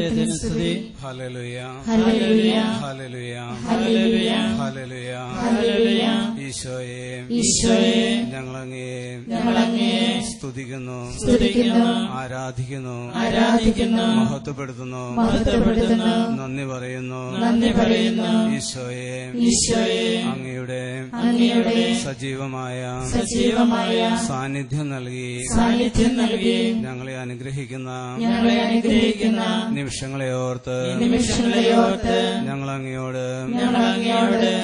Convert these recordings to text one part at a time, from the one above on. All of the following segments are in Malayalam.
ദൈവത്തിന് സ്തുതി. ഹല്ലേലൂയ, ഹല്ലേലൂയ, ഹല്ലേലൂയ, ഹല്ലേലൂയ, ഹല്ലേലൂയ. ഹല്ലേലൂയ. ഈശോയെ, ഈശോയെ, ഞങ്ങളങ്ങയെ സ്തുതിക്കുന്നു, സ്തുതിക്കുന്നു, ആരാധിക്കുന്നു, ആരാധിക്കുന്നു, മഹത്വപ്പെടുത്തുന്നു, മഹത്വപ്പെടുത്തുന്നു, നന്ദി പറയുന്നു, നന്ദി പറയുന്നു. ഈശോയെ, ഈശോയെ, അങ്ങയുടെ സജീവമായ സാന്നിധ്യം നൽകി ഞങ്ങളെ അനുഗ്രഹിക്കുന്ന നിമിഷങ്ങളെ ഓർത്ത് ഞങ്ങൾ അങ്ങയോട്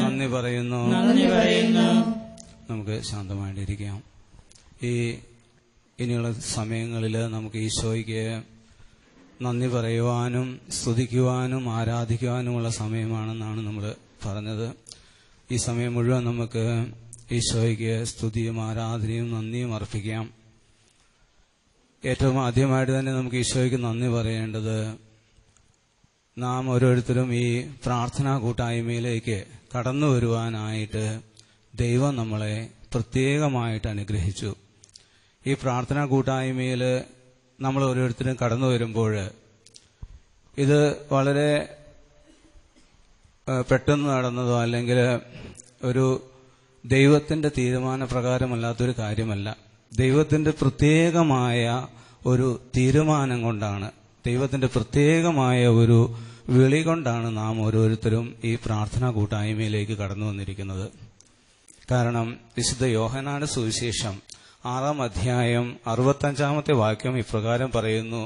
നന്ദി പറയുന്നു. നമുക്ക് ശാന്തമായിട്ടിരിക്കാം. ഇനിയുള്ള സമയങ്ങളിൽ നമുക്ക് ഈശോയ്ക്ക് നന്ദി പറയുവാനും സ്തുതിക്കുവാനും ആരാധിക്കുവാനുമുള്ള സമയമാണെന്നാണ് നമ്മൾ പറഞ്ഞത്. ഈ സമയം മുഴുവൻ നമുക്ക് ഈശോയ്ക്ക് സ്തുതിയും ആരാധനയും നന്ദിയും അർപ്പിക്കാം. ഏറ്റവും ആദ്യമായിട്ട് തന്നെ നമുക്ക് ഈശോയ്ക്ക് നന്ദി പറയേണ്ടത് നാം ഓരോരുത്തരും ഈ പ്രാർത്ഥനാ കൂട്ടായ്മയിലേക്ക് കടന്നു വരുവാനായിട്ട് ദൈവം നമ്മളെ പ്രത്യേകമായിട്ട് അനുഗ്രഹിച്ചു. ഈ പ്രാർത്ഥനാ കൂട്ടായ്മയിൽ നമ്മൾ ഓരോരുത്തരും കടന്നു വരുമ്പോൾ ഇത് വളരെ പെട്ടെന്ന് നടന്നതോ അല്ലെങ്കിൽ ഒരു ദൈവത്തിന്റെ തീരുമാനപ്രകാരമല്ലാത്തൊരു കാര്യമല്ല. ദൈവത്തിന്റെ പ്രത്യേകമായ ഒരു തീരുമാനം കൊണ്ടാണ്, ദൈവത്തിന്റെ പ്രത്യേകമായ ഒരു വിളി കൊണ്ടാണ് നാം ഓരോരുത്തരും ഈ പ്രാർത്ഥനാ കൂട്ടായ്മയിലേക്ക് കടന്നു വന്നിരിക്കുന്നത്. കാരണം വിശുദ്ധ യോഹന്നാന്റെ സുവിശേഷം 6-ാം അധ്യായം 65-ാമത്തെ വാക്യം ഇപ്രകാരം പറയുന്നു: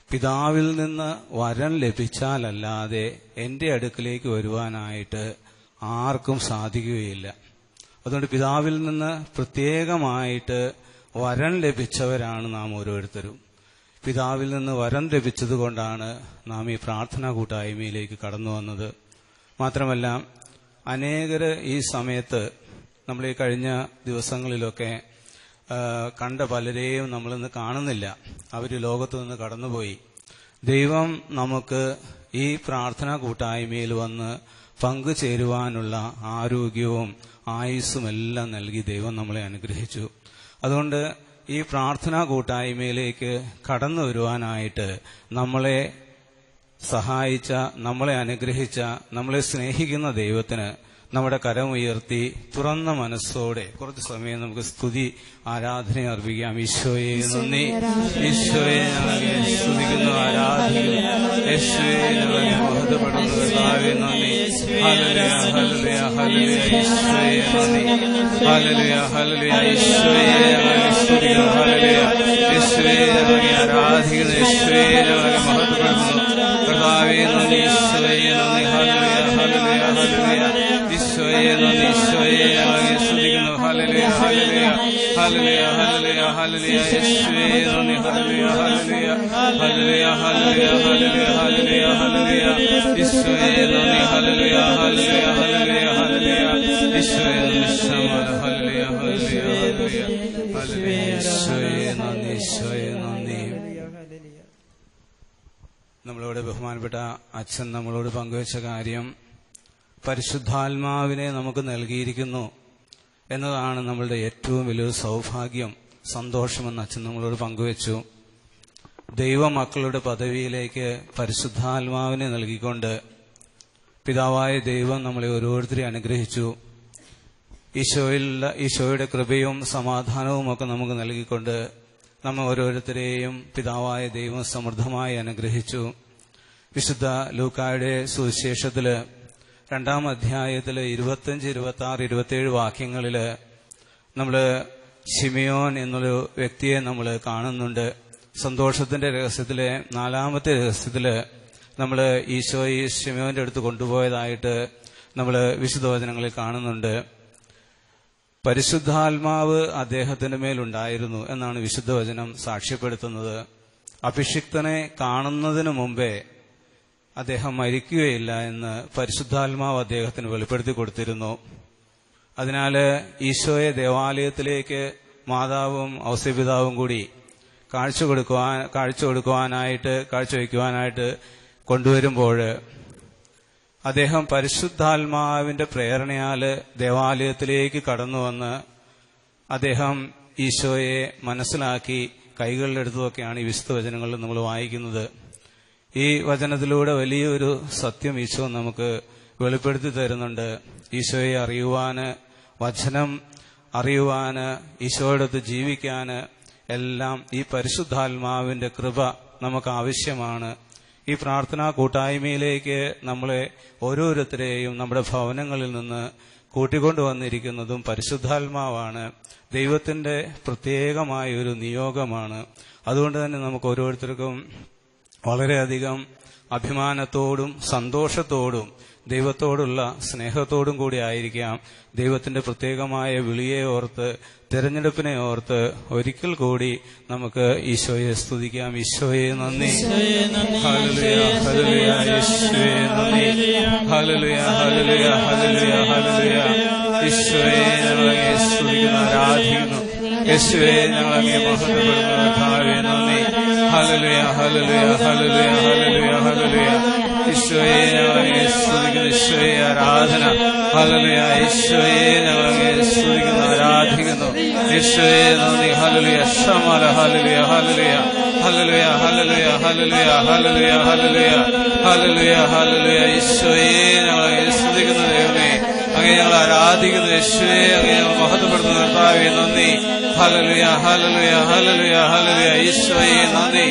പിതാവിൽ നിന്ന് വരം ലഭിച്ചാലല്ലാതെ എന്റെ അടുക്കിലേക്ക് വരുവാനായിട്ട് ആർക്കും സാധിക്കുകയില്ല. അതുകൊണ്ട് പിതാവിൽ നിന്ന് പ്രത്യേകമായിട്ട് വരം ലഭിച്ചവരാണ് നാം ഓരോരുത്തരും. പിതാവിൽ നിന്ന് വരം ലഭിച്ചതുകൊണ്ടാണ് നാം ഈ പ്രാർത്ഥനാ കൂട്ടായ്മയിലേക്ക് കടന്നു വന്നത്. മാത്രമല്ല, അനേകര് ഈ സമയത്ത് നമ്മൾ ഈ കഴിഞ്ഞ ദിവസങ്ങളിലൊക്കെ കണ്ട പലരെയും നമ്മളിന്ന് കാണുന്നില്ല. അവർ ലോകത്ത് നിന്ന് കടന്നുപോയി. ദൈവം നമുക്ക് ഈ പ്രാർത്ഥനാ കൂട്ടായ്മയിൽ വന്ന് പങ്കുചേരുവാനുള്ള ആരോഗ്യവും ആയുസ്സും എല്ലാം നൽകി ദൈവം നമ്മളെ അനുഗ്രഹിച്ചു. അതുകൊണ്ട് ഈ പ്രാർത്ഥനാ കൂട്ടായ്മയിലേക്ക് കടന്നു വരുവാനായിട്ട് നമ്മളെ സഹായിച്ച, നമ്മളെ അനുഗ്രഹിച്ച, നമ്മളെ സ്നേഹിക്കുന്ന ദൈവത്തിന് നമ്മുടെ കരമുയർത്തി തുറന്ന മനസ്സോടെ കുറച്ച് സമയം നമുക്ക് സ്തുതി ആരാധന അർപ്പിക്കാം. ഈശോയെ നന്ദി, ഈശോയെ ഞങ്ങളെ സ്തുതിക്കുന്നു, ആരാധിക്കുന്നു, യേശുവേ ഞങ്ങളെ മഹത്വപ്പെടുന്നു, കർത്താവേ നന്ദി. ഹല്ലേലൂയ, ഹല്ലേലൂയ, ഹല്ലേലൂയ, ഈശോയെ നന്ദി. ഹല്ലേലൂയ, ഹല്ലേലൂയ, ഈശോയെ ഞങ്ങളെ സ്തുതിക്കുന്നു, ഹല്ലേലൂയ, യേശുവേ ഞങ്ങളെ ആരാധിക്കുന്നു, യേശുവേ ഞങ്ങളെ മഹത്വപ്പെടുന്നു, കർത്താവേ നന്ദി. ഈശോയെ നന്ദി. ഹല്ലേലൂയ, ഹല്ലേലൂയ, ഹല്ലേലൂയ, ഈശോയെ നന്ദി. ഈശോയെ ഞങ്ങളെ സ്തുതിക്കുന്നു, ഹല്ലേലൂയ, ഹല്ലേലൂയ, ഹല്ലേലൂയ, ഹല്ലേലൂയ, ഹല്ലേലൂയ, യേശുവേ നന്ദി. ഹല്ലേലൂയ, ഹല്ലേലൂയ, ഹല്ലേലൂയ, ഹല്ലേലൂയ, ഹല്ലേലൂയ, ഹല്ലേലൂയ, ഹല്ലേലൂയ, ഈശോയെ നന്ദി. ഹല്ലേലൂയ, ഹല്ലേലൂയ, ഹല്ലേലൂയ, ഹല്ലേലൂയ, ഈശോയെ നന്ദി. ഹല്ലേലൂയ, ഹല്ലേലൂയ, ഹല്ലേലൂയ, ഹല്ലേലൂയ, ഈശോയെ നന്ദി, ഈശോയെ നന്ദി. നമ്മളോട് ബഹുമാനപ്പെട്ട അച്ഛൻ നമ്മളോട് പങ്കുവച്ച കാര്യം പരിശുദ്ധാത്മാവിനെ നമുക്ക് നൽകിയിരിക്കുന്നു എന്നതാണ് നമ്മളുടെ ഏറ്റവും വലിയൊരു സൗഭാഗ്യം, സന്തോഷമെന്ന് അച്ഛൻ നമ്മളോട് പങ്കുവച്ചു. ദൈവമക്കളുടെ പദവിയിലേക്ക് പരിശുദ്ധാത്മാവിനെ നൽകിക്കൊണ്ട് പിതാവായ ദൈവം നമ്മളെ ഓരോരുത്തരെയും അനുഗ്രഹിച്ചു. ഈശോയുടെ കൃപയും സമാധാനവും ഒക്കെ നമുക്ക് നൽകിക്കൊണ്ട് നമ്മ ഓരോരുത്തരെയും പിതാവായ ദൈവം സമൃദ്ധമായി അനുഗ്രഹിച്ചു. വിശുദ്ധ ലൂക്കായുടെ സുവിശേഷത്തില് 2-ാം അധ്യായത്തില് 25, 26, 27 വാക്യങ്ങളില് നമ്മള് ശിമിയോൻ എന്നൊരു വ്യക്തിയെ നമ്മൾ കാണുന്നുണ്ട്. സന്തോഷത്തിന്റെ രഹസ്യത്തിലെ 4-ാമത്തെ രഹസ്യത്തില് നമ്മള് ഈശോയെ ശിമിയോന്റെ അടുത്ത് കൊണ്ടുപോയതായിട്ട് നമ്മള് വിശുദ്ധവചനങ്ങളിൽ കാണുന്നുണ്ട്. പരിശുദ്ധാത്മാവ് അദ്ദേഹത്തിന്റെ മേലുണ്ടായിരുന്നു എന്നാണ് വിശുദ്ധവചനം സാക്ഷ്യപ്പെടുത്തുന്നത്. അഭിഷിക്തനെ കാണുന്നതിനു മുമ്പേ അദ്ദേഹം മരിക്കുകയില്ല എന്ന് പരിശുദ്ധാത്മാവ് അദ്ദേഹത്തിന് വെളിപ്പെടുത്തി കൊടുത്തിരുന്നു. അതിനാല് ഈശോയെ ദേവാലയത്തിലേക്ക് മാതാവും ഔസേപിതാവും കൂടി കാഴ്ചവെക്കുവാനായിട്ട് കൊണ്ടുവരുമ്പോൾ അദ്ദേഹം പരിശുദ്ധാത്മാവിന്റെ പ്രേരണയാല് ദേവാലയത്തിലേക്ക് കടന്നു വന്ന് അദ്ദേഹം ഈശോയെ മനസ്സിലാക്കി കൈകളിലെടുത്തതൊക്കെയാണ് ഈ വിശുദ്ധ വചനങ്ങളിൽ നമ്മൾ വായിക്കുന്നത്. ഈ വചനത്തിലൂടെ വലിയൊരു സത്യം ഈശോ നമുക്ക് വെളിപ്പെടുത്തി തരുന്നുണ്ട്. ഈശോയെ അറിയുവാന്, വചനം അറിയുവാന്, ഈശോയോടൊത്ത് ജീവിക്കാന് എല്ലാം ഈ പരിശുദ്ധാത്മാവിന്റെ കൃപ നമുക്ക് ആവശ്യമാണ്. ഈ പ്രാർത്ഥനാ കൂട്ടായ്മയിലേക്ക് നമ്മളെ ഓരോരുത്തരെയും നമ്മുടെ ഭവനങ്ങളിൽ നിന്ന് കൂട്ടിക്കൊണ്ടുവന്നിരിക്കുന്നതും പരിശുദ്ധാത്മാവാണ്. ദൈവത്തിന്റെ പ്രത്യേകമായ ഒരു നിയോഗമാണ്. അതുകൊണ്ട് തന്നെ നമുക്ക് ഓരോരുത്തർക്കും വളരെയധികം അഭിമാനത്തോടും സന്തോഷത്തോടും ദൈവത്തോടുള്ള സ്നേഹത്തോടും കൂടി ആയിരിക്കാം ദൈവത്തിന്റെ പ്രത്യേകമായ വിളിയെ ഓർത്ത്, തെരഞ്ഞെടുപ്പിനെ ഓർത്ത് ഒരിക്കൽ കൂടി നമുക്ക് ഈശോയെ സ്തുതിക്കാം. ഈശോയെ നന്ദി. ഹല്ലേലൂയ, ഹല്ലേലൂയ, യേശുവേ നന്ദി. ഹല്ലേലൂയ, ഹല്ലേലൂയ, ഹല്ലേലൂയ, ഹല്ലേലൂയ. ഈശോയെ ഞങ്ങളങ്ങേ സ്തുതിക്കുന്നു, ആരാധിക്കുന്നു. യേശുവേ ഞങ്ങളങ്ങേ മഹത്വപ്പെടുന്നു. കർത്താവേ നന്ദി. ഹല്ലേലൂയ, ഹല്ലേലൂയ, ഹല്ലേലൂയ, ഹല്ലേലൂയ, ഹല്ലേലൂയ. ഈശോയെ ഞങ്ങളങ്ങേ സ്തുതിക്കുന്നു. ഈശോയെ ആരാധന. ഹല്ലേലൂയ. ഈശോയെ ഞങ്ങളങ്ങേ സ്തുതിക്കുന്നു, ആരാധിക്കുന്നു. ഈശോയെ നന്ദി. ഹല്ലേലൂയ. ശമല. ഹല്ലേലൂയ, ഹല്ലേലൂയ, ഹല്ലേലൂയ, ഹല്ലേലൂയ, ഹല്ലേലൂയ, ഹല്ലേലൂയ, ഹല്ലേലൂയ, ഹല്ലേലൂയ, ഹല്ലേലൂയ. ഈശോയെ ഞങ്ങളങ്ങേ സ്തുതിക്കുന്നു. ദൈവമേ അങ്ങേ ഞങ്ങൾ ആരാധിക്കുന്നു. യേശുവേ അങ്ങേ ഞങ്ങൾ മഹത്വപ്പെടുത്തുന്നു. കർത്താവേ നന്ദി. ഹല്ലേലൂയ, ഹല്ലേലൂയ, ഹല്ലേലൂയ, ഹല്ലേലൂയ. ഈശോയെ നന്ദി.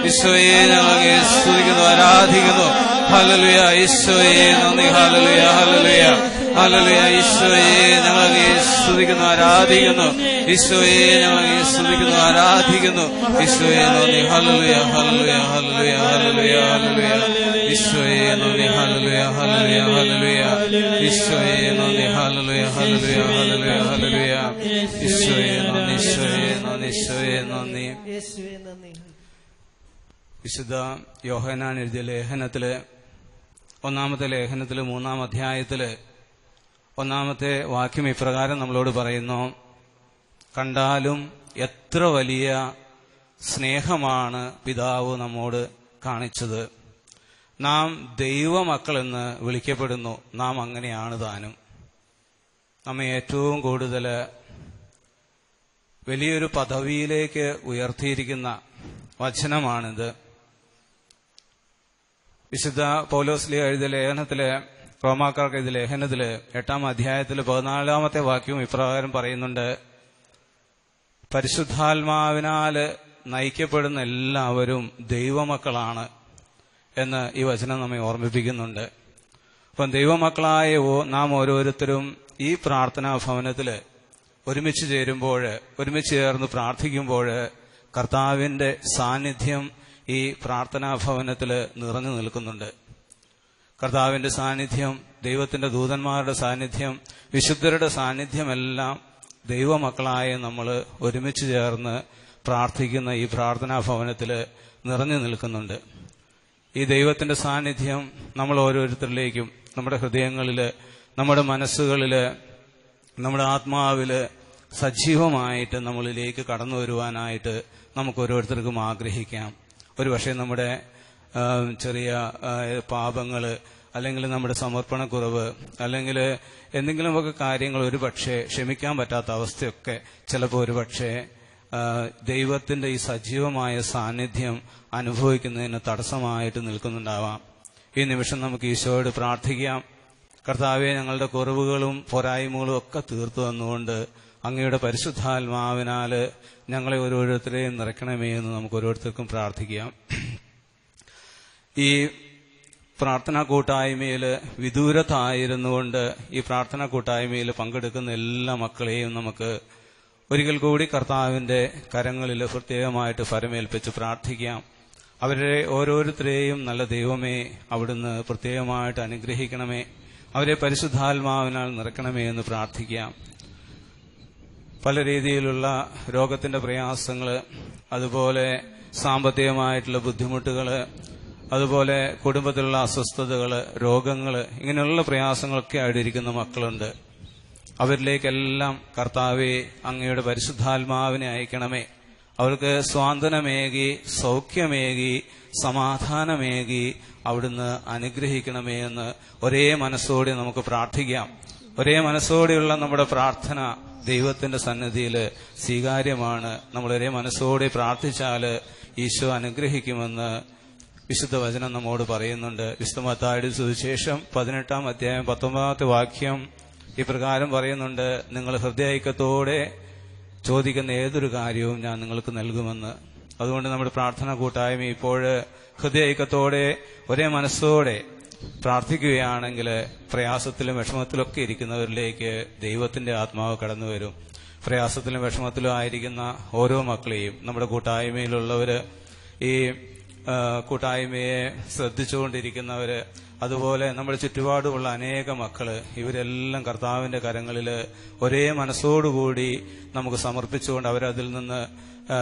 ഈശോയെ ഞങ്ങൾ അങ്ങേ സ്തുതിക്കുന്നു, ആരാധിക്കുന്നു. ഹല്ലേലൂയ. ഈശോയെ നന്ദി. ഹല്ലേലൂയ, ഹല്ലേലൂയ, ഹല്ലേലൂയ. ഈശോയെ ഞങ്ങൾ അങ്ങേ സ്തുതിക്കുന്നു, ആരാധിക്കുന്നു. ഈശോയെ ഞങ്ങൾ അങ്ങേ സ്തുതിക്കുന്നു, ആരാധിക്കുന്നു. ഈശോയെ നന്ദി. ഹല്ലേലൂയ, ഹല്ലേലൂയ, ഹല്ലേലൂയ, ഹല്ലേലൂയ, ഹല്ലേലൂയ. ഈശോയെ നന്ദി. ഹല്ലേലൂയ, ഹല്ലേലൂയ, ഹല്ലേലൂയ. ഈശോയെ നന്ദി. ഹല്ലേലൂയ, ഹല്ലേലൂയ, ഹല്ലേലൂയ, ഹല്ലേലൂയ. ഈശോയെ നന്ദി. ഈശോയെ നന്ദി. ഈശോയെ നന്ദി. വിശുദ്ധ യോഹന്നാൻ എഴുതിയ ലേഖനത്തില്, ഒന്നാമത്തെ ലേഖനത്തില് 3-ാം അധ്യായത്തില് 1-ാമത്തെ വാക്യം ഇപ്രകാരം നമ്മളോട് പറയുന്നു: കണ്ടാലും എത്ര വലിയ സ്നേഹമാണ് പിതാവ് നമ്മോട് കാണിച്ചത്. നാം ദൈവമക്കളെന്ന് വിളിക്കപ്പെടുന്നു. നാം അങ്ങനെയാണ് താനും. നമ്മെ ഏറ്റവും കൂടുതൽ വലിയൊരു പദവിയിലേക്ക് ഉയർത്തിയിരിക്കുന്ന വചനമാണിത്. വിശുദ്ധ പൗലോസ്ലീഹ എഴുതിയ ലേഖനത്തില്, റോമാക്കാർക്ക് എഴുതിയ ലേഖനത്തില് 8-ാം അധ്യായത്തില് 14-ാമത്തെ വാക്യവും ഇപ്രകാരം പറയുന്നുണ്ട്: പരിശുദ്ധാത്മാവിനാല് നയിക്കപ്പെടുന്ന എല്ലാവരും ദൈവമക്കളാണ് എന്ന് ഈ വചനം നമ്മെ ഓർമ്മിപ്പിക്കുന്നുണ്ട്. അപ്പം ദൈവമക്കളായ നാം ഓരോരുത്തരും ഈ പ്രാർത്ഥനാ ഭവനത്തില് ഒരുമിച്ച് ചേരുമ്പോൾ, ഒരുമിച്ച് ചേർന്ന് പ്രാർത്ഥിക്കുമ്പോൾ കർത്താവിന്റെ സാന്നിധ്യം ഈ പ്രാർത്ഥനാ ഭവനത്തില് നിറഞ്ഞു നിൽക്കുന്നുണ്ട്. കർത്താവിന്റെ സാന്നിധ്യം, ദൈവത്തിന്റെ ദൂതന്മാരുടെ സാന്നിധ്യം, വിശുദ്ധരുടെ സാന്നിധ്യമെല്ലാം ദൈവമക്കളായ നമ്മൾ ഒരുമിച്ച് ചേർന്ന് പ്രാർത്ഥിക്കുന്ന ഈ പ്രാർത്ഥനാ ഭവനത്തില് നിറഞ്ഞു നിൽക്കുന്നുണ്ട്. ഈ ദൈവത്തിന്റെ സാന്നിധ്യം നമ്മൾ ഓരോരുത്തരിലേക്കും, നമ്മുടെ ഹൃദയങ്ങളില്, നമ്മുടെ മനസ്സുകളില്, നമ്മുടെ ആത്മാവില് സജീവമായിട്ട് നമ്മളിലേക്ക് കടന്നു വരുവാനായിട്ട് നമുക്ക് ഓരോരുത്തർക്കും ആഗ്രഹിക്കാം. ഒരുപക്ഷെ നമ്മുടെ ചെറിയ പാപങ്ങള്, അല്ലെങ്കിൽ നമ്മുടെ സമർപ്പണക്കുറവ്, അല്ലെങ്കിൽ എന്തെങ്കിലുമൊക്കെ കാര്യങ്ങൾ ഒരുപക്ഷെ ക്ഷമിക്കാൻ പറ്റാത്ത അവസ്ഥയൊക്കെ ചിലപ്പോൾ ഒരുപക്ഷെ ദൈവത്തിന്റെ ഈ സജീവമായ സാന്നിധ്യം അനുഭവിക്കുന്നതിന് തടസ്സമായിട്ട് നിൽക്കുന്നുണ്ടാവാം. ഈ നിമിഷം നമുക്ക് ഈശോയോട് പ്രാർത്ഥിക്കാം. കർത്താവെ, ഞങ്ങളുടെ കുറവുകളും പോരായ്മകളും ഒക്കെ തീർത്തു തന്നുകൊണ്ട് അങ്ങയുടെ പരിശുദ്ധാത്മാവിനാല് ഞങ്ങളെ ഓരോരുത്തരെയും നിറയ്ക്കണമേ എന്ന് നമുക്ക് ഓരോരുത്തർക്കും പ്രാർത്ഥിക്കാം. ഈ പ്രാർത്ഥനാ കൂട്ടായ്മയിൽ വിദൂരത്തായിരുന്നുകൊണ്ട് ഈ പ്രാർത്ഥനാ കൂട്ടായ്മയിൽ പങ്കെടുക്കുന്ന എല്ലാ മക്കളെയും നമുക്ക് ഒരിക്കൽ കൂടി കർത്താവിന്റെ കരങ്ങളിൽ പ്രത്യേകമായിട്ട് ഫലമേൽപ്പിച്ച് പ്രാർത്ഥിക്കാം. അവരെ ഓരോരുത്തരെയും നല്ല ദൈവമേ അവിടുന്ന് പ്രത്യേകമായിട്ട് അനുഗ്രഹിക്കണമേ, അവരെ പരിശുദ്ധാത്മാവിനാൽ നിറയ്ക്കണമേ എന്ന് പ്രാർത്ഥിക്കാം. പല രീതിയിലുള്ള രോഗത്തിന്റെ പ്രയാസങ്ങള്, അതുപോലെ സാമ്പത്തികമായിട്ടുള്ള ബുദ്ധിമുട്ടുകള്, അതുപോലെ കുടുംബത്തിലുള്ള അസ്വസ്ഥതകള്, രോഗങ്ങള്, ഇങ്ങനെയുള്ള പ്രയാസങ്ങളൊക്കെ ആയിട്ടിരിക്കുന്ന മക്കളുണ്ട്. അവരിലേക്കെല്ലാം കർത്താവെ അങ്ങയുടെ പരിശുദ്ധാത്മാവിനെ അയക്കണമേ. അവർക്ക് സ്വാന്തനമേകി, സൗഖ്യമേകി, സമാധാനമേകി അവിടുന്ന് അനുഗ്രഹിക്കണമേ എന്ന് ഒരേ മനസ്സോടെ നമുക്ക് പ്രാർത്ഥിക്കാം. ഒരേ മനസ്സോടെയുള്ള നമ്മുടെ പ്രാർത്ഥന ദൈവത്തിന്റെ സന്നിധിയിൽ സ്വീകാര്യമാണ്. നമ്മൾ ഒരേ മനസ്സോടെ പ്രാർത്ഥിച്ചാൽ ഈശോ അനുഗ്രഹിക്കുമെന്ന് വിശുദ്ധ വചനം നമ്മോട് പറയുന്നുണ്ട്. വിശുദ്ധ മത്തായിയുടെ സുവിശേഷം 18-ാം അധ്യായം 19-ാമത്തെ വാക്യം ഇപ്രകാരം പറയുന്നുണ്ട്: നിങ്ങൾ ഹൃദയൈക്യത്തോടെ ചോദിക്കുന്ന ഏതൊരു കാര്യവും ഞാൻ നിങ്ങൾക്ക് നൽകുമെന്ന്. അതുകൊണ്ട് നമ്മുടെ പ്രാർത്ഥന കൂട്ടായ്മ ഇപ്പോൾ ഹൃദയൈക്യത്തോടെ ഒരേ മനസ്സോടെ പ്രാർത്ഥിക്കുകയാണെങ്കിൽ പ്രയാസത്തിലും വിഷമത്തിലൊക്കെ ഇരിക്കുന്നവരിലേക്ക് ദൈവത്തിന്റെ ആത്മാവ് കടന്നു വരും. പ്രയാസത്തിലും വിഷമത്തിലും ആയിരിക്കുന്ന ഓരോ മക്കളെയും നമ്മുടെ കൂട്ടായ്മയിലുള്ളവര്, ഈ കൂട്ടായ്മയെ ശ്രദ്ധിച്ചുകൊണ്ടിരിക്കുന്നവര്, അതുപോലെ നമ്മുടെ ചുറ്റുപാടുമുള്ള അനേക മക്കള്, ഇവരെല്ലാം കർത്താവിന്റെ കരങ്ങളിൽ ഒരേ മനസ്സോടുകൂടി നമുക്ക് സമർപ്പിച്ചുകൊണ്ട് അവരതിൽ നിന്ന്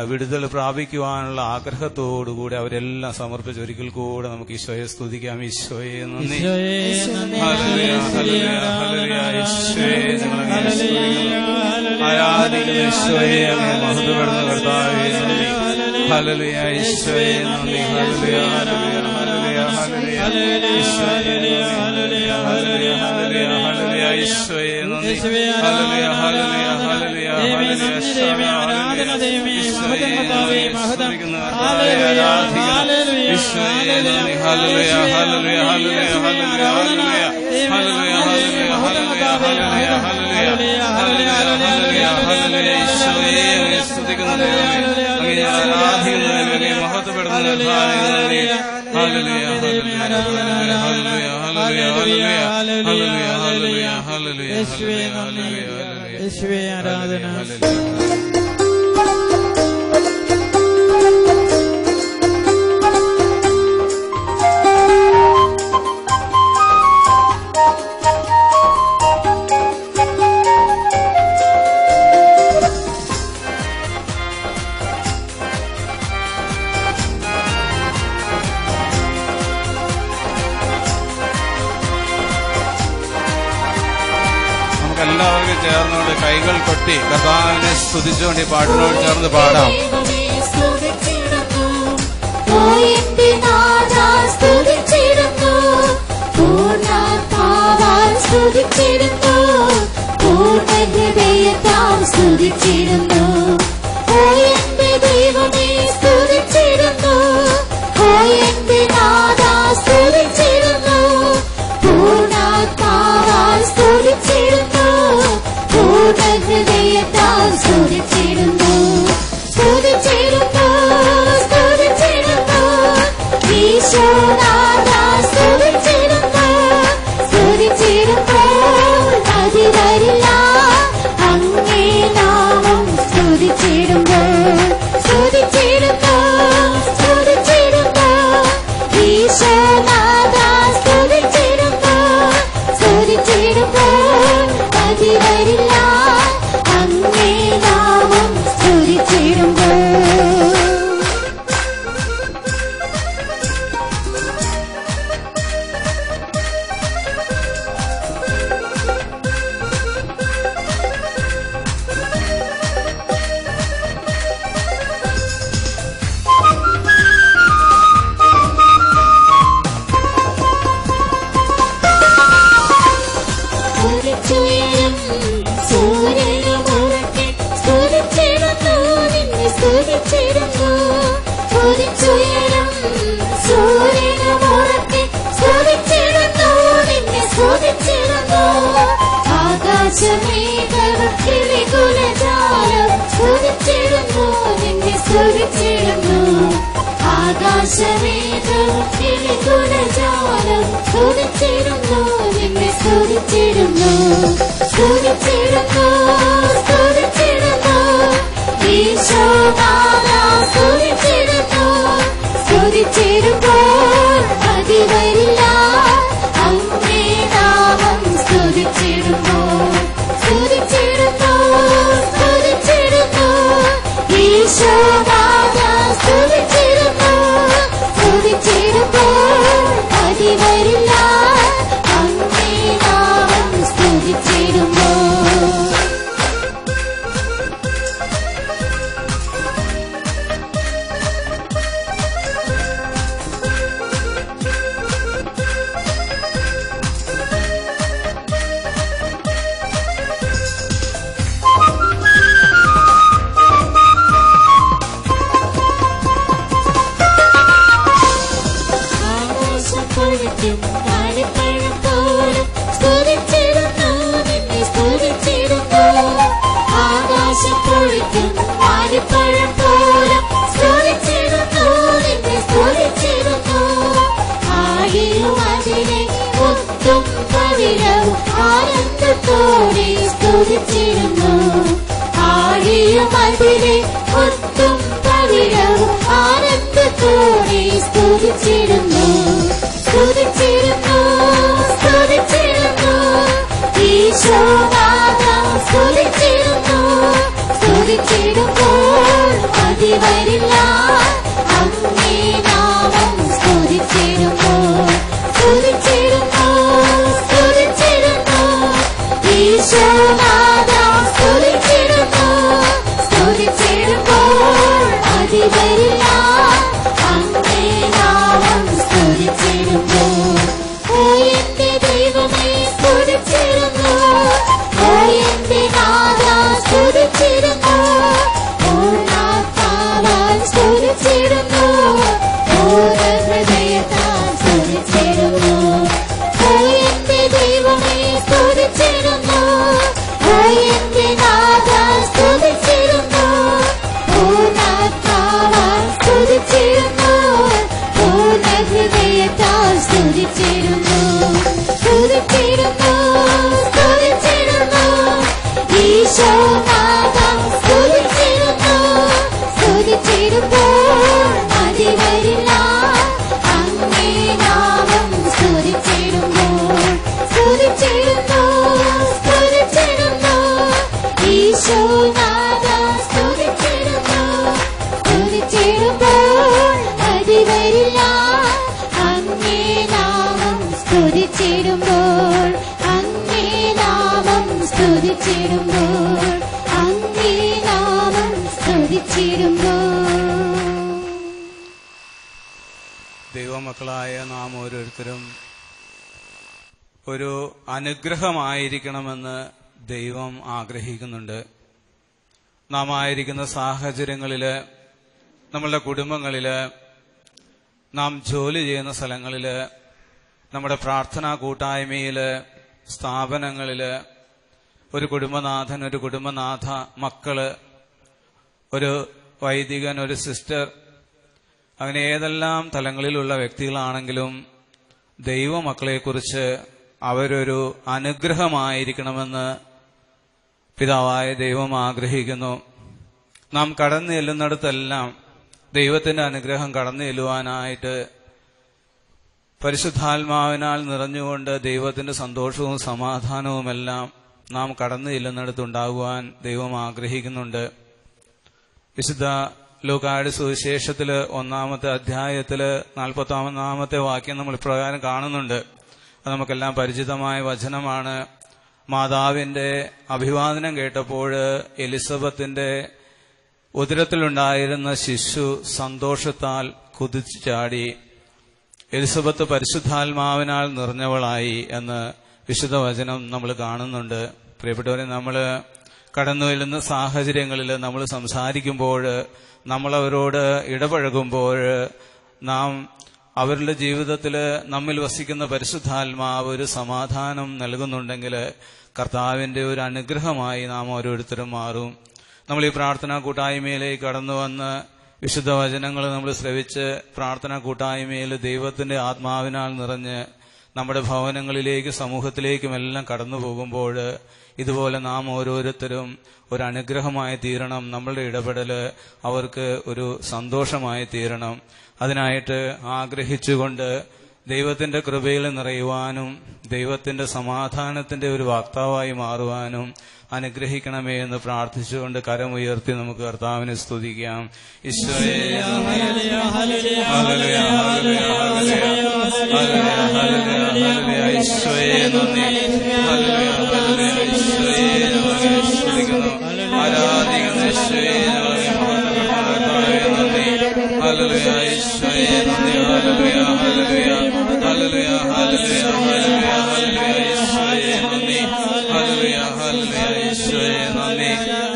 വിടുതൽ പ്രാപിക്കുവാനുള്ള ആഗ്രഹത്തോടുകൂടി അവരെല്ലാം സമർപ്പിച്ച് ഒരിക്കൽ കൂടെ നമുക്ക് ഈശോയെ സ്തുതിക്കാം. ഈശോയെ നന്ദി. ആരാധിക്കുന്ന ഈശോയെ, അങ്ങനെ മഹത്വപ്പെടുന്ന കർത്താവേ നന്ദി. ഹല്ലേലൂയ. ഈശോയെ നന്ദി. ഹല്ലേലൂയ, ഹല്ലേലൂയ, ഹല്ലേലൂയ, ഹല്ലേലൂയ. ഈശോയെ നന്ദി. ഹല്ലേലൂയ, ഹല്ലേലൂയ, ഹല്ലേലൂയ, ഹല്ലേലൂയ. ഈശോയെ നന്ദി. ഹല്ലേലൂയ, ഹല്ലേലൂയ, ഹല്ലേലൂയ, ഹല്ലേലൂയ. ഈശോയെ സ്തുതിക്കുന്നു കർത്താവേ, ആരാധിക്കുന്നു ഈശോയെ നന്ദി. ഹല്ലേലൂയ, ഹല്ലേലൂയ, ഹല്ലേലൂയ, ഹല്ലേലൂയ, ഹല്ലേലൂയ, ഹല്ലേലൂയ, ഹല്ലേലൂയ, ഹല്ലേലൂയ, ഹല്ലേലൂയ, ഹല്ലേലൂയ, ഹല്ലേലൂയ. ഈശോയെ സ്തുതിക്കുന്നു ദൈവമേ, അങ്ങയെ ആരാധിക്കുന്നു ദൈവമേ, മഹത്വപ്പെടുന്ന കർത്താവേ നന്ദി. ഹല്ലേലൂയ, ഹല്ലേലൂയ, ഹല്ലേലൂയ, ഹല്ലേലൂയ, ഹല്ലേലൂയ, ഹല്ലേലൂയ, ഹല്ലേലൂയ, ഹല്ലേലൂയ. യേശുവേ നന്ദി, യേശുവേ ആരാധന. എല്ലാവർക്കും ചേർന്നുകൊണ്ട് കൈകൾ കൊട്ടി കർത്താവിനെ സ്തുതിച്ചുകൊണ്ട് ഈ പാട്ടിനോട് ചേർന്ന് പാടാം. Show, പൊഴിക്കും ആലിപ്പഴം പോലും സ്തുതിച്ചിടുന്നു, നിന്നെ സ്തുതിച്ചിടുന്നു. ആകാശം പൊഴിക്കും ആലിപ്പഴം പോലും സ്തുതിച്ചിടുന്നു, നിന്നെ സ്തുതിച്ചിടുന്നു. ആഴിയും അതിനെ മുത്തും പവിഴവും ആനന്ദത്തോടെ സ്തുതിച്ചിടുന്നു. ആഴിയും അതിനെ മുത്തും പവിഴവും ആനന്ദത്തോടെ സ്തുതിച്ചിടുന്നു. സ്തുതിച്ചിടുന്നു, സ്തുതിച്ചിടുന്നു, ഈശോനാഥം സ്തുതിച്ചിടുന്നു. സ്തുതിച്ചിടുമ്പോൾ മതി വരില്ല, അങ്ങേ നാമം സ്തുതിച്ചിടുന്നു. സ്തുതിച്ചിടുന്നു, സ്തുതിച്ചിടുന്നു, ഈശോനാഥം സ്തുതിച്ചിടുന്നു. സ്തുതിച്ചിടുമ്പോൾ മതി വരില്ല, അങ്ങേ നാമം സ്തുതിച്ചിടുന്നു. ഓ എന്റെ ദൈവമേ സ്തുതിച്ചിടുന്നു, ഓ എന്റെ നാഥാ സ്തുതിച്ചിടുന്നു. പൂർണ്ണാത്മാവാൽ സ്തുതിച്ചിടുന്നു, പൂർണ്ണ ഹൃദയത്താൽ സ്തുതിച്ചിടുന്നു. ഓ എന്റെ ദൈവമേ സ്തുതിച്ചിടുന്നു, ഓ എന്റെ നാഥാ സ്തുതിച്ചിടുന്നു. പൂർണ്ണാത്മാവാൽ സ്തുതിച്ചിടുന്നു, പൂർണ്ണ ഹൃദയത്താൽ സ്തുതിച്ചിടുന്നു. സ്തുതിച്ചിടുന്നു, സ്തുതിച്ചിടുന്നു, ഈശോനാഥം സ്തുതിച്ചിടുന്നു. സ്തുതിച്ചിടുമ്പോൾ മതി വരില്ല, അങ്ങേ നാമം സ്തുതിച്ചിടുമ്പോൾ. സ്തുതിച്ചിടുന്നു, സ്തുതിച്ചിടുന്നു, ഈശോനാഥം സ്തുതിച്ചിടുന്നു. സ്തുതിച്ചിടുമ്പോൾ മതി വരില്ല, അങ്ങേ നാമം സ്തുതിച്ചിടുമ്പോൾ. അങ്ങേ നാമം സ്തുതിച്ചിടുമ്പോൾ, അങ്ങേ നാമം സ്തുതിച്ചിടുമ്പോൾ. ദൈവമക്കളായ നാം ഓരോരുത്തരും ഒരു അനുഗ്രഹമായിരിക്കണമെന്ന് ദൈവം ആഗ്രഹിക്കുന്നുണ്ട്. നാം ആയിരിക്കുന്ന സാഹചര്യങ്ങളില്, നമ്മളുടെ കുടുംബങ്ങളില്, നാം ജോലി ചെയ്യുന്ന സ്ഥലങ്ങളില്, നമ്മുടെ പ്രാർത്ഥനാ കൂട്ടായ്മയില്, സ്ഥാപനങ്ങളില്, ഒരു കുടുംബനാഥൻ, ഒരു കുടുംബനാഥ, മക്കള്, ഒരു വൈദികൻ, ഒരു സിസ്റ്റർ, അങ്ങനെ ഏതെല്ലാം തലങ്ങളിലുള്ള വ്യക്തികളാണെങ്കിലും ദൈവമക്കളെക്കുറിച്ച് അവരൊരു അനുഗ്രഹമായിരിക്കണമെന്ന് പിതാവായ ദൈവം ആഗ്രഹിക്കുന്നു. നാം കടന്നു ചെല്ലുന്നിടത്തെല്ലാം ദൈവത്തിന്റെ അനുഗ്രഹം കടന്നു ചെല്ലുവാനായിട്ട് പരിശുദ്ധാത്മാവിനാൽ നിറഞ്ഞുകൊണ്ട് ദൈവത്തിന്റെ സന്തോഷവും സമാധാനവുമെല്ലാം നാം കടന്നു ചെല്ലുന്നിടത്തുണ്ടാകുവാൻ ദൈവം ആഗ്രഹിക്കുന്നുണ്ട്. വിശുദ്ധ ലൂക്കായുടെ സുവിശേഷത്തില് 1-ാമത്തെ അധ്യായത്തില് 41-ാമത്തെ വാക്യം നമ്മൾ ഇപ്രകാരം കാണുന്നുണ്ട്. അത് നമുക്കെല്ലാം പരിചിതമായ വചനമാണ്. മാതാവിന്റെ അഭിവാദനം കേട്ടപ്പോൾ എലിസബത്തിന്റെ ഉദരത്തിലുണ്ടായിരുന്ന ശിശു സന്തോഷത്താൽ കുതിച്ചു ചാടി. എലിസബത്ത് പരിശുദ്ധാത്മാവിനാൽ നിറഞ്ഞവളായി എന്ന് വിശുദ്ധ വചനം നമ്മൾ കാണുന്നുണ്ട്. പ്രിയപ്പെട്ടവരെ, നമ്മൾ കടന്നു വരുന്ന സാഹചര്യങ്ങളിൽ നമ്മൾ സംസാരിക്കുമ്പോൾ, നമ്മളവരോട് ഇടപഴകുമ്പോൾ, നാം അവരുടെ ജീവിതത്തിൽ നമ്മിൽ വസിക്കുന്ന പരിശുദ്ധാത്മാവ് ഒരു സമാധാനം നൽകുന്നുണ്ടെങ്കിൽ കർത്താവിന്റെ ഒരു അനുഗ്രഹമായി നാം ഓരോരുത്തരും മാറും. നമ്മൾ ഈ പ്രാർത്ഥനാ കൂട്ടായ്മയിലേക്ക് കടന്നു വന്ന് വിശുദ്ധ വചനങ്ങൾ നമ്മൾ ശ്രവിച്ച് പ്രാർത്ഥനാ കൂട്ടായ്മയിൽ ദൈവത്തിന്റെ ആത്മാവിനാൽ നിറഞ്ഞ് നമ്മുടെ ഭവനങ്ങളിലേക്ക്, സമൂഹത്തിലേക്കുമെല്ലാം കടന്നു പോകുമ്പോൾ ഇതുപോലെ നാം ഓരോരുത്തരും ഒരു അനുഗ്രഹമായി തീരണം. നമ്മളുടെ ഇടപെടല് അവർക്ക് ഒരു സന്തോഷമായി തീരണം. അതിനായിട്ട് ആഗ്രഹിച്ചുകൊണ്ട് ദൈവത്തിന്റെ കൃപയിൽ നിറയുവാനും ദൈവത്തിന്റെ സമാധാനത്തിന്റെ ഒരു വക്താവായി മാറുവാനും അനുഗ്രഹിക്കണമേ എന്ന് പ്രാർത്ഥിച്ചുകൊണ്ട് കരമുയർത്തി നമുക്ക് കർത്താവിനെ സ്തുതിക്കാം. ഈശോയേ ഹല്ലേലൂയ ഹല്ലേലൂയ ഹല്ലേലൂയ ഹല്ലേലൂയ ഹല്ലേലൂയ ഈശോയേ നന്ദി. ഹല്ലേലൂയ ഹല്ലേലൂയ ഈശോയേ ഞങ്ങളെ സ്തുതിക്കുന്നു, ആരാധിക്കുന്നു. ഈശോയേ ഞങ്ങളെ നന്ദി. ഹല്ലേലൂയ ഈശോയേ നന്ദി. ഹല്ലേലൂയ ഹല്ലേലൂയ ഹല്ലേലൂയ ഹല്ലേലൂയ ഹല്ലേലൂയ ഹല്ലേലൂയ ഈശോയേ നന്ദി. ഹല്ലേലൂയ ഹല്ലേലൂയ ഈശോയേ നന്ദി.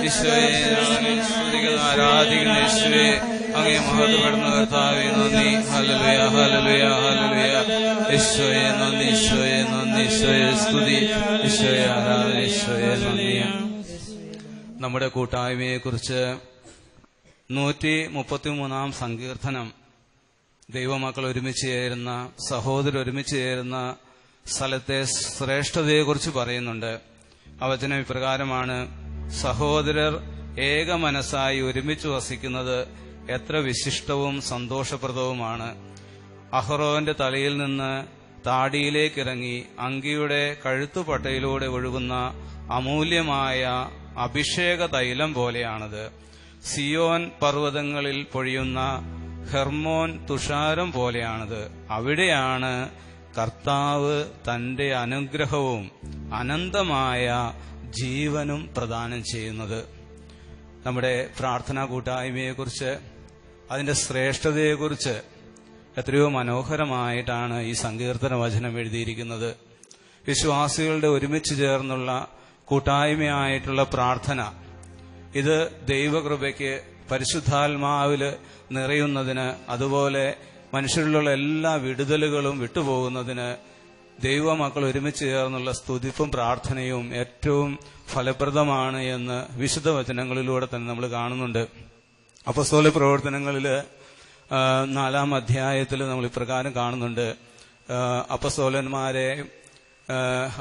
ഈശോയെ ഞങ്ങളെ സ്തുതിക്കുന്നു, ആരാധിക്കുന്നു. ഈശോയെ അങ്ങേ മഹത്വപ്പെടുന്ന കർത്താവേ നന്ദി. ഹല്ലേലൂയ ഹല്ലേലൂയ ഹല്ലേലൂയ ഈശോയെ നന്ദി, ഈശോയെ നന്ദി, ഈശോയെ സ്തുതി, ഈശോയെ ആരാധന, ഈശോയെ നന്ദി. നമ്മുടെ കൂട്ടായ്മയെക്കുറിച്ച് 133 സങ്കീർത്തനം ദൈവമക്കൾ ഒരുമിച്ച് ചേരുന്ന, സഹോദരർ ഒരുമിച്ച് ചേരുന്ന സ്ഥലത്തെ ശ്രേഷ്ഠതയെക്കുറിച്ച് പറയുന്നുണ്ട്. ആ വചനം ഇപ്രകാരമാണ്: സഹോദരർ ഏക മനസ്സായി ഒരുമിച്ച് വസിക്കുന്നത് എത്ര വിശിഷ്ടവും സന്തോഷപ്രദവുമാണ്. അഹ്റോന്റെ തലയിൽ നിന്ന് താടിയിലേക്കിറങ്ങി അങ്കിയുടെ കഴുത്തുപട്ടയിലൂടെ ഒഴുകുന്ന അമൂല്യമായ അഭിഷേക തൈലം പോലെയാണത്. സിയോൻ പർവ്വതങ്ങളിൽ പൊഴിയുന്ന ഹെർമോൻ തുഷാരം പോലെയാണത്. അവിടെയാണ് കർത്താവ് തന്റെ അനുഗ്രഹവും അനന്തമായ ജീവനും പ്രദാനം ചെയ്യുന്നത്. നമ്മുടെ പ്രാർത്ഥനാ കൂട്ടായ്മയെക്കുറിച്ച്, അതിന്റെ ശ്രേഷ്ഠതയെക്കുറിച്ച് എത്രയോ മനോഹരമായിട്ടാണ് ഈ സങ്കീർത്തന വചനം എഴുതിയിരിക്കുന്നത്. വിശ്വാസികളുടെ ഒരുമിച്ച് ചേർന്നുള്ള കൂട്ടായ്മയായിട്ടുള്ള പ്രാർത്ഥന, ഇത് ദൈവകൃപയ്ക്ക്, പരിശുദ്ധാത്മാവില് നിറയുന്നതിന്, അതുപോലെ മനുഷ്യരിലുള്ള എല്ലാ വിടുതലുകളും വിട്ടുപോകുന്നതിന് ദൈവമക്കൾ ഒരുമിച്ച് ചേർന്നുള്ള സ്തുതിപ്പും പ്രാർത്ഥനയും ഏറ്റവും ഫലപ്രദമാണ് എന്ന് വിശുദ്ധ വചനങ്ങളിലൂടെ തന്നെ നമ്മൾ കാണുന്നുണ്ട്. അപ്പോസ്തല പ്രവർത്തനങ്ങളില് 4-ാം അധ്യായത്തിൽ നമ്മൾ ഇപ്രകാരം കാണുന്നുണ്ട്: അപ്പോസ്തലന്മാരെ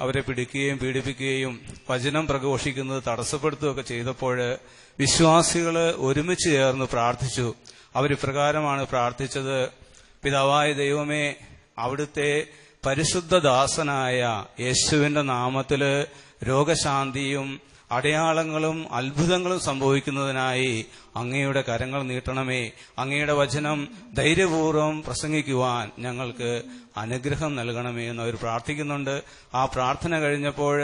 അവരെ പിടിക്കുകയും പീഡിപ്പിക്കുകയും വചനം പ്രഘോഷിക്കുന്നത് തടസ്സപ്പെടുത്തുകയൊക്കെ ചെയ്തപ്പോൾ വിശ്വാസികൾ ഒരുമിച്ച് ചേർന്ന് പ്രാർത്ഥിച്ചു. അവരിപ്രകാരമാണ് പ്രാർത്ഥിച്ചത്: പിതാവായ ദൈവമേ, അവിടുത്തെ പരിശുദ്ധദാസനായ യേശുവിന്റെ നാമത്തില് രോഗശാന്തിയും അടയാളങ്ങളും അത്ഭുതങ്ങളും സംഭവിക്കുന്നതിനായി അങ്ങയുടെ കരങ്ങൾ നീട്ടണമേ. അങ്ങയുടെ വചനം ധൈര്യപൂർവ്വം പ്രസംഗിക്കുവാൻ ഞങ്ങൾക്ക് അനുഗ്രഹം നൽകണമേ എന്ന് അവർ പ്രാർത്ഥിക്കുന്നുണ്ട്. ആ പ്രാർത്ഥന കഴിഞ്ഞപ്പോൾ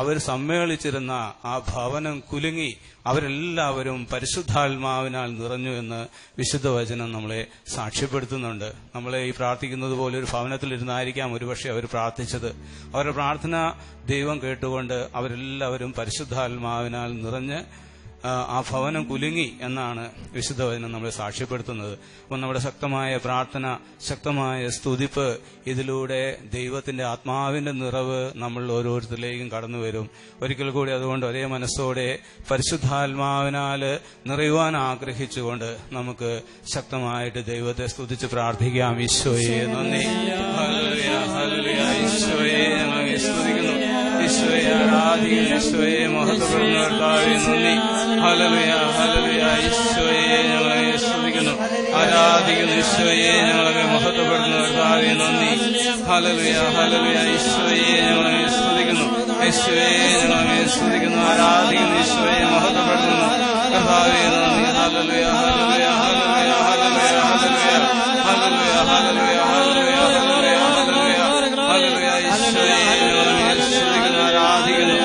അവർ സമ്മേളിച്ചിരുന്ന ആ ഭവനം കുലുങ്ങി. അവരെല്ലാവരും പരിശുദ്ധാത്മാവിനാൽ നിറഞ്ഞു എന്ന് വിശുദ്ധ വചനം നമ്മളെ സാക്ഷ്യപ്പെടുത്തുന്നുണ്ട്. നമ്മളെ ഈ പ്രാർത്ഥിക്കുന്നത് പോലെ ഒരു ഭവനത്തിലിരുന്നായിരിക്കാം ഒരുപക്ഷെ അവർ പ്രാർത്ഥിച്ചത്. അവരുടെ പ്രാർത്ഥന ദൈവം കേട്ടുകൊണ്ട് അവരെല്ലാവരും പരിശുദ്ധാത്മാവിനാൽ നിറഞ്ഞ് ആ ഭവനം കുലുങ്ങി എന്നാണ് വിശുദ്ധ വചനം നമ്മളെ സാക്ഷ്യപ്പെടുത്തുന്നത്. അപ്പം നമ്മുടെ ശക്തമായ പ്രാർത്ഥന, ശക്തമായ സ്തുതിപ്പ്, ഇതിലൂടെ ദൈവത്തിന്റെ ആത്മാവിന്റെ നിറവ് നമ്മൾ ഓരോരുത്തരിലേക്കും കടന്നു വരും. ഒരിക്കൽ കൂടി അതുകൊണ്ട് ഒരേ മനസ്സോടെ പരിശുദ്ധാത്മാവിനാല് നിറയുവാൻ ആഗ്രഹിച്ചുകൊണ്ട് നമുക്ക് ശക്തമായിട്ട് ദൈവത്തെ സ്തുതിച്ച് പ്രാർത്ഥിക്കാം. ഈശോയെ നന്ദി, ഹല്ലേലൂയ, ഹല്ലേലൂയ. ഈശോയെ ഞങ്ങളെ സ്തുതിക്കുന്നു, ഈശോയെ ആരാധിക്കുന്നു, ഈശോയെ മഹത്വപ്പെടുന്ന കർത്താവേ നന്ദി. ഹല്ലേലൂയ, ഹല്ലേലൂയ. ഈശോയെ ഞങ്ങളെ സ്തുതിക്കുന്നു, ആരാധിക്കുന്നു, ഈശോയെ ഞങ്ങളെ മഹത്വപ്പെടുന്ന കർത്താവേ നന്ദി. ഹല്ലേലൂയ, ഹല്ലേലൂയ. ഈശോയെ ഞങ്ങളെ സ്തുതിക്കുന്നു, ഈശോയെ ഞങ്ങളെ സ്തുതിക്കുന്നു, ആരാധിക്കുന്നു, ഈശോയെ മഹത്വപ്പെടുന്നു കർത്താവേ നന്ദി. ഹല്ലേലൂയ, ഹല്ലേലൂയ, ഹല്ലേലൂയ, ഹല്ലേലൂയ, ഹല്ലേലൂയ, ഹല്ലേലൂയ, ഹല്ലേലൂയ, ഹല്ലേലൂയ, ഹല്ലേലൂയ, ഹല്ലേലൂയ. ഈശോയെ ഞങ്ങളെ സ്തുതിക്കുന്നു, ആരാധിക്കുന്നു,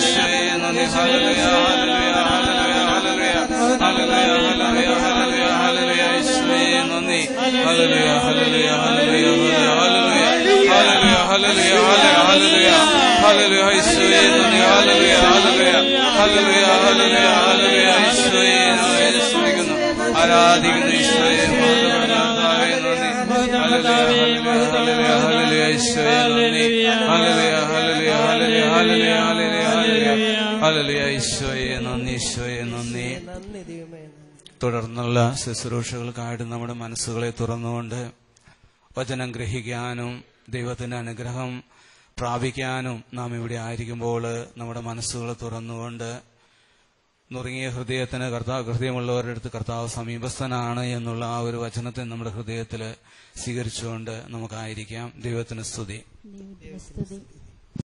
ഈശോയെ നന്ദി. ഹല്ലേലൂയ, ഹല്ലേലൂയ, ഹല്ലേലൂയ, ഹല്ലേലൂയ, ഹല്ലേലൂയ, ഹല്ലേലൂയ, ഹല്ലേലൂയ. ഈശോയെ നന്ദി. ഹല്ലേലൂയ, ഹല്ലേലൂയ, ഹല്ലേലൂയ, ഹല്ലേലൂയ, ഹല്ലേലൂയ, ഹല്ലേലൂയ, ഹല്ലേലൂയ, ഹല്ലേലൂയ. ഈശോയെ നന്ദി. ഹല്ലേലൂയ, ഹല്ലേലൂയ, ഹല്ലേലൂയ, ഹല്ലേലൂയ, ഹല്ലേലൂയ. ഈശോയെ ഞങ്ങളെ സ്തുതിക്കുന്നു, ആരാധിക്കുന്നു, ഈശോയെ മഹത്വപ്പെടുന്ന കർത്താവേ നന്ദി. ഹല്ലേലൂയ, ഹല്ലേലൂയ, ഹല്ലേലൂയ. ഈശോയെ നന്ദി. ഹല്ലേലൂയ, ഹല്ലേലൂയ, ഹല്ലേലൂയ, ഹല്ലേലൂയ, ഹല്ലേലൂയ, ഹല്ലേലൂയ. ഈശോയെ നന്ദി, ഈശോയെ നന്ദി. തുടർന്നുള്ള ശുശ്രൂഷകൾക്കായിട്ട് നമ്മുടെ മനസ്സുകളെ തുറന്നുകൊണ്ട് വചനം ഗ്രഹിക്കാനും ദൈവത്തിന്റെ അനുഗ്രഹം പ്രാപിക്കാനും നാം ഇവിടെ ആയിരിക്കുമ്പോൾ നമ്മുടെ മനസ്സുകളെ തുറന്നുകൊണ്ട് നുറുങ്ങിയ ഹൃദയമുള്ളവരുടെ അടുത്ത് കർത്താവ് സമീപസ്ഥനാണ് എന്നുള്ള ആ ഒരു വചനത്തെ നമ്മുടെ ഹൃദയത്തിൽ സ്വീകരിച്ചുകൊണ്ട് നമുക്കായിരിക്കാം. ദൈവത്തിന് സ്തുതി.